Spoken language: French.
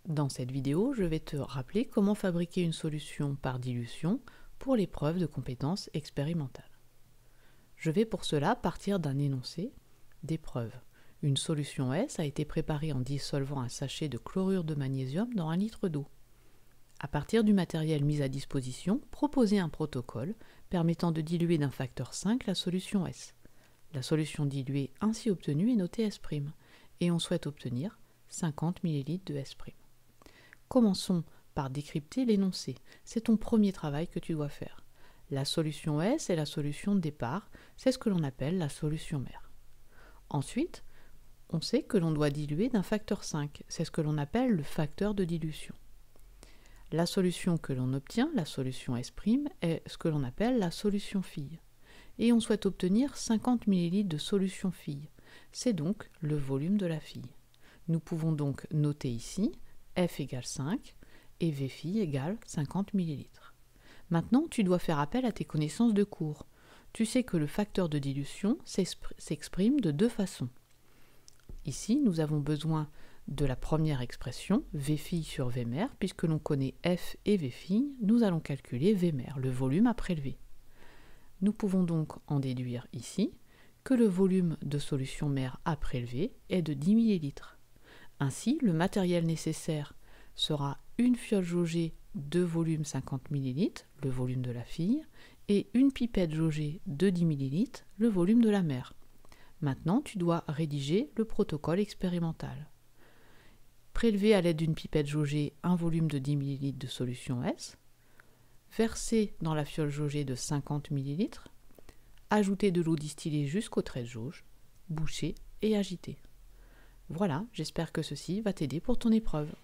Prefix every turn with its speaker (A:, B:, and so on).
A: Dans cette vidéo, je vais te rappeler comment fabriquer une solution par dilution pour l'épreuve de compétences expérimentales. Je vais pour cela partir d'un énoncé d'épreuve. Une solution S a été préparée en dissolvant un sachet de chlorure de magnésium dans 1 litre d'eau. À partir du matériel mis à disposition, proposez un protocole permettant de diluer d'un facteur 5 la solution S. La solution diluée ainsi obtenue est notée S', et on souhaite obtenir 50 ml de S'. Commençons par décrypter l'énoncé. C'est ton premier travail que tu dois faire. La solution S est la solution de départ, c'est ce que l'on appelle la solution mère. Ensuite, on sait que l'on doit diluer d'un facteur 5, c'est ce que l'on appelle le facteur de dilution. La solution que l'on obtient, la solution S', est ce que l'on appelle la solution fille. Et on souhaite obtenir 50 ml de solution fille. C'est donc le volume de la fille. Nous pouvons donc noter ici F égale 5 et V fille égale 50 ml. Maintenant, tu dois faire appel à tes connaissances de cours. Tu sais que le facteur de dilution s'exprime de deux façons. Ici, nous avons besoin de la première expression, V fille sur V mère, puisque l'on connaît F et V fille, nous allons calculer V mère, le volume à prélever. Nous pouvons donc en déduire ici que le volume de solution mère à prélever est de 10 ml. Ainsi, le matériel nécessaire sera une fiole jaugée de volume 50 ml, le volume de la fille, et une pipette jaugée de 10 ml, le volume de la mère. Maintenant, tu dois rédiger le protocole expérimental. Prélever à l'aide d'une pipette jaugée un volume de 10 ml de solution S, verser dans la fiole jaugée de 50 ml, ajouter de l'eau distillée jusqu'au trait de jauge, boucher et agiter. Voilà, j'espère que ceci va t'aider pour ton épreuve.